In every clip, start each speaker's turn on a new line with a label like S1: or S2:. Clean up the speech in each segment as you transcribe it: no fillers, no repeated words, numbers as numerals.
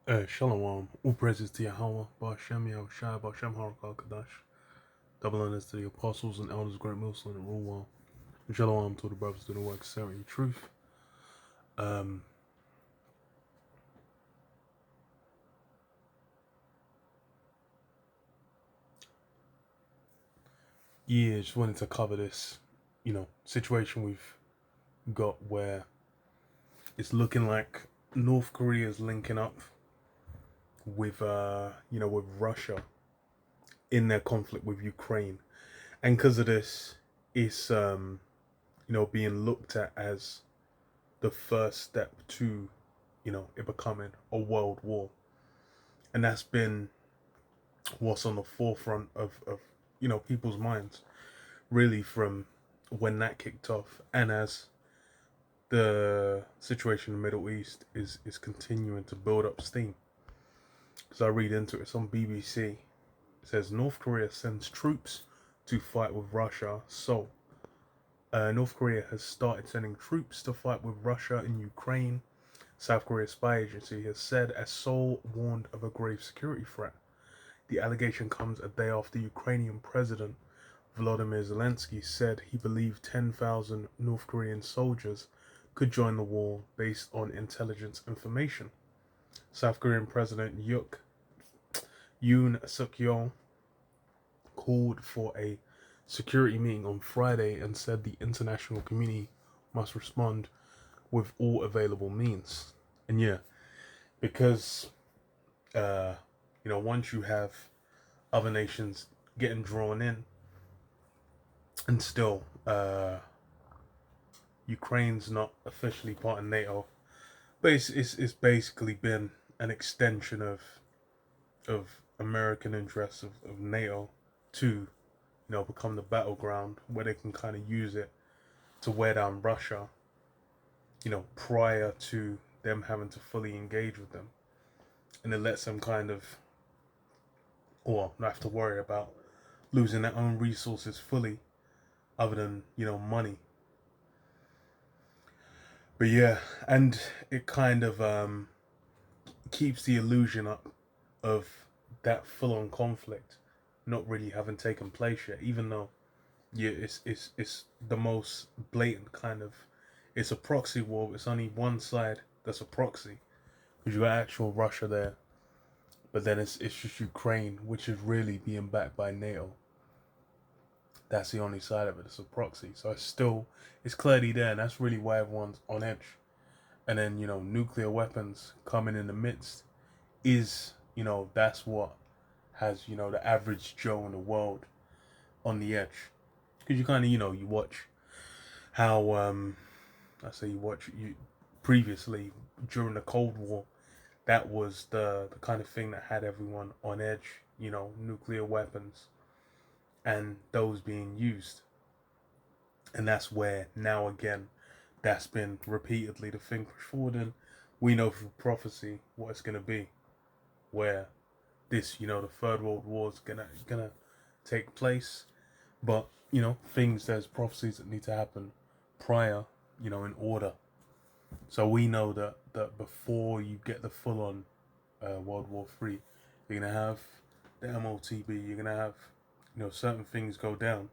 S1: Shalom, all praises to Yahweh, Ba'ashem Yahushai, Ba'ashem Harakal Kadash, double honors to the apostles and elders, great Muslim and rule well. And shalom to the brothers doing the work, sharing truth. Um, yeah, just wanted to cover this, situation we've got where it's looking like North Korea is linking up with Russia in their conflict with Ukraine. And because of this, it's, being looked at as the first step to, it becoming a world war. And that's been what's on the forefront of people's minds, really, from when that kicked off. And as the situation in the Middle East is continuing to build up steam. So I read into it, it's on BBC. It says North Korea sends troops to fight with Russia. So North Korea has started sending troops to fight with Russia in Ukraine. South Korea's spy agency has said as Seoul warned of a grave security threat. The allegation comes a day after Ukrainian President Volodymyr Zelensky said he believed 10,000 North Korean soldiers could join the war based on intelligence information. South Korean President Yoon Suk Yeol called for a security meeting on Friday and said the international community must respond with all available means. And yeah, because once you have other nations getting drawn in, and still Ukraine's not officially part of NATO, but it's basically been an extension of American interests of NATO to become the battleground where they can kind of use it to wear down Russia, prior to them having to fully engage with them. And it lets them kind of, or not have to worry about losing their own resources fully, other than, money. But yeah, and it kind of keeps the illusion up of that full-on conflict not really having taken place yet, even though yeah, it's the most blatant kind of, it's a proxy war. It's only one side that's a proxy, because you got actual Russia there, but then it's just Ukraine, which is really being backed by NATO. That's the only side of it. It's a proxy, so it's clearly there, and that's really why everyone's on edge. And then nuclear weapons coming in the midst is that's what has the average Joe in the world on the edge, because you kind of you watch how I say you watch you previously during the Cold War, that was the kind of thing that had everyone on edge, nuclear weapons and those being used. And that's where now again that's been repeatedly the thing pushed forward, and we know through prophecy what it's gonna be, where this, the Third World War is gonna take place. But things, there's prophecies that need to happen prior, in order. So we know that before you get the full on World War III, you're gonna have the MOTB, you're gonna have certain things go down.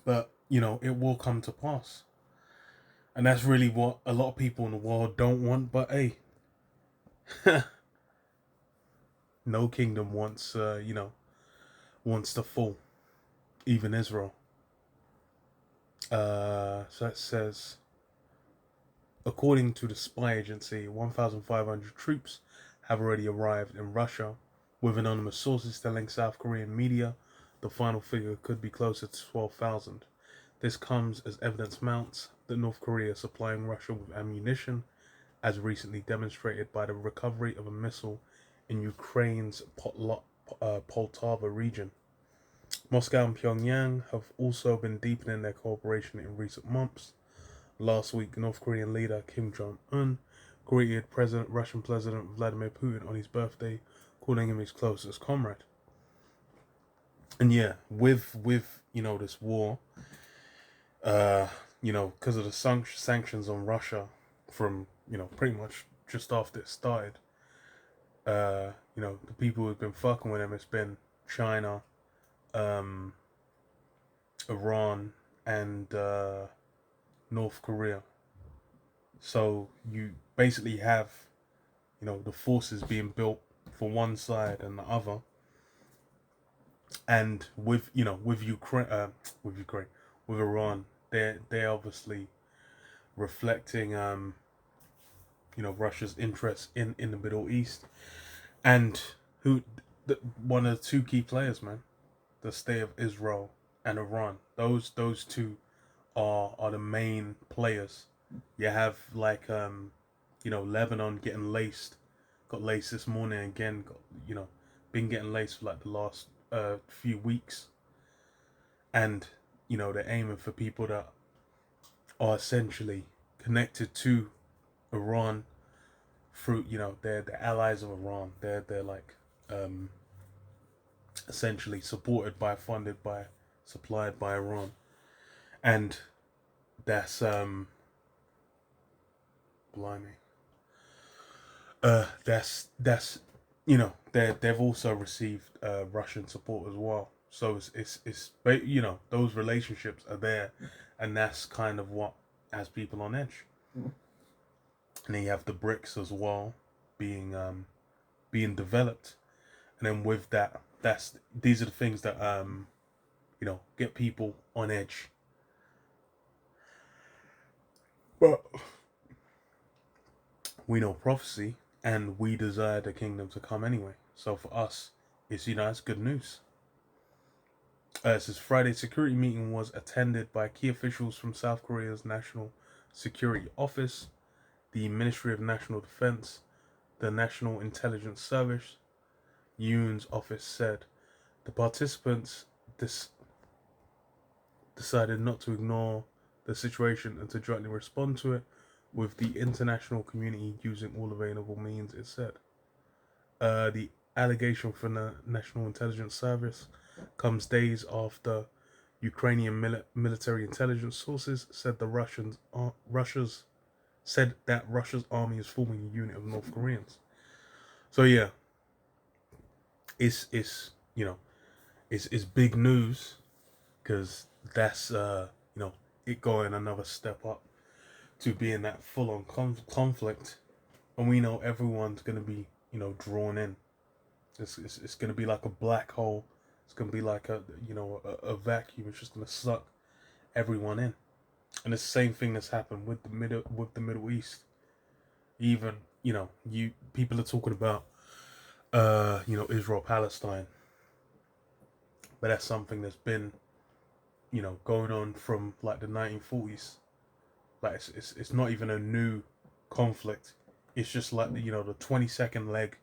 S1: But it will come to pass, and that's really what a lot of people in the world don't want. But hey, no kingdom wants to fall, even Israel. So it says, according to the spy agency, 1,500 troops have already arrived in Russia, with anonymous sources telling South Korean media the final figure could be closer to 12,000. This comes as evidence mounts that North Korea is supplying Russia with ammunition, as recently demonstrated by the recovery of a missile in Ukraine's Poltava region. Moscow and Pyongyang have also been deepening their cooperation in recent months. Last week, North Korean leader Kim Jong-un greeted Russian President Vladimir Putin on his birthday, calling him his closest comrade. And yeah, with this war, because of the sanctions on Russia from pretty much just after it started, the people who've been fucking with him, it's been China, um, Iran, and North Korea. So you basically have, the forces being built for one side and the other, and with Ukraine, with Iran, they're obviously reflecting, Russia's interest in the Middle East, and one of the two key players, man, the state of Israel and Iran. Those two are the main players. You have like Lebanon getting laced, got laced this morning again. Got been getting laced for like the last few weeks, and they're aiming for people that are essentially connected to Iran through they're the allies of Iran. They're like essentially supported by, funded by, supplied by Iran, and that's blimey. That's they've also received Russian support as well. So it's those relationships are there, and that's kind of what has people on edge. And then you have the BRICS as well being developed, and then with that, these are the things that get people on edge. But we know prophecy, and we desire the kingdom to come anyway. So for us, it's good news. It says Friday's security meeting was attended by key officials from South Korea's National Security Office, the Ministry of National Defense, the National Intelligence Service. Yoon's office said the participants decided not to ignore the situation and to jointly respond to it with the international community using all available means, it said. The allegation from the National Intelligence Service comes days after Ukrainian military intelligence sources said Russia's army is forming a unit of North Koreans. So yeah, it's big news, because that's it going another step up to being that full on conflict, and we know everyone's gonna be drawn in. It's gonna be like a black hole. It's gonna be like a vacuum. It's just gonna suck everyone in, and it's the same thing that's happened with the Middle East. Even people are talking about Israel Palestine, but that's something that's been going on from like the 1940s. Like it's not even a new conflict. It's just like the 20-second leg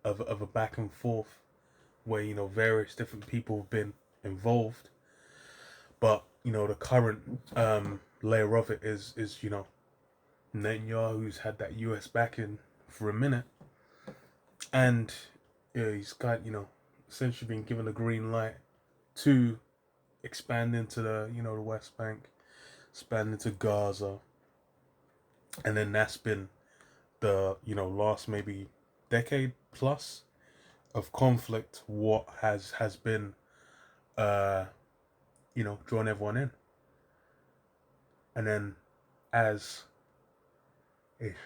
S1: of a back and forth where various different people have been involved. But the current layer of it is Netanyahu's had that US backing for a minute, and he's got essentially been given a green light to expand into the the West Bank, expand into Gaza, and then that's been the last maybe decade plus of conflict. What has been drawn everyone in, and then as it's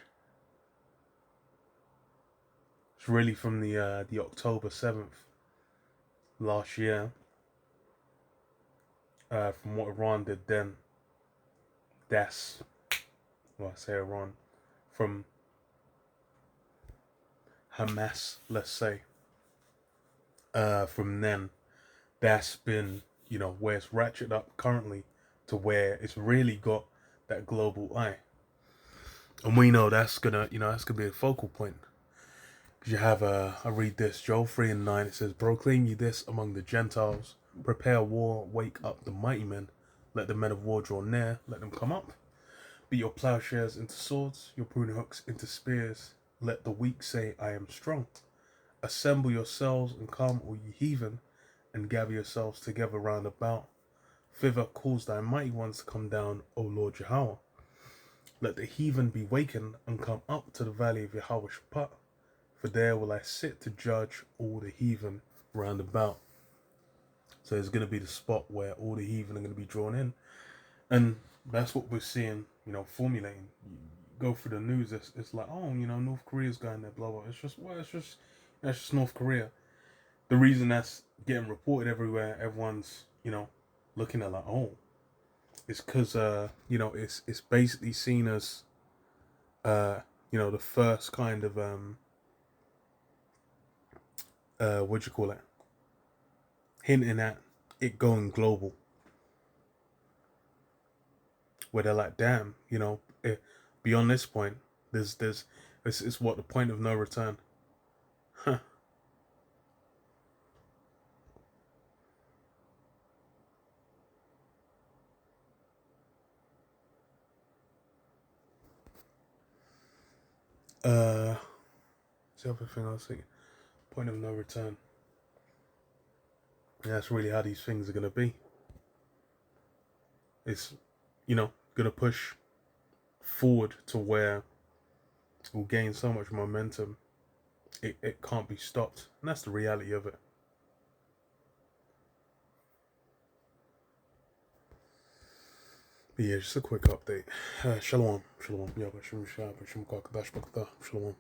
S1: really from the October 7th last year, from what Iran did then. That's I say Iran, from Hamas, let's say. From then, that's been where it's ratcheted up currently to where it's really got that global eye, and we know that's gonna be a focal point. Because you have I read this, Joel 3:9. It says, "Proclaim ye this among the Gentiles: Prepare war, wake up the mighty men. Let the men of war draw near. Let them come up. Beat your plowshares into swords, your pruning hooks into spears. Let the weak say, I am strong. Assemble yourselves and come, all ye heathen, and gather yourselves together round about. Thither cause thy mighty ones to come down, O Lord Jehovah. Let the heathen be wakened and come up to the valley of Yahweh Shaphat, for there will I sit to judge all the heathen round about. So it's going to be the spot where all the heathen are going to be drawn in. And that's what we're seeing, formulating. You go through the news, it's like, oh, North Korea's going there, blah, blah. That's just North Korea. The reason that's getting reported everywhere, everyone's, looking at like, oh, it's because, it's basically seen as, the first kind of, what do you call it? Hinting at it going global. Where they're like, damn, beyond this point, it's what the point of no return. Huh. What's the other thing I was thinking? Point of no return. And that's really how these things are gonna be. It's, gonna push forward to where it will gain so much momentum. It can't be stopped. And that's the reality of it. But yeah, just a quick update. Shalom. Shalom. Shalom.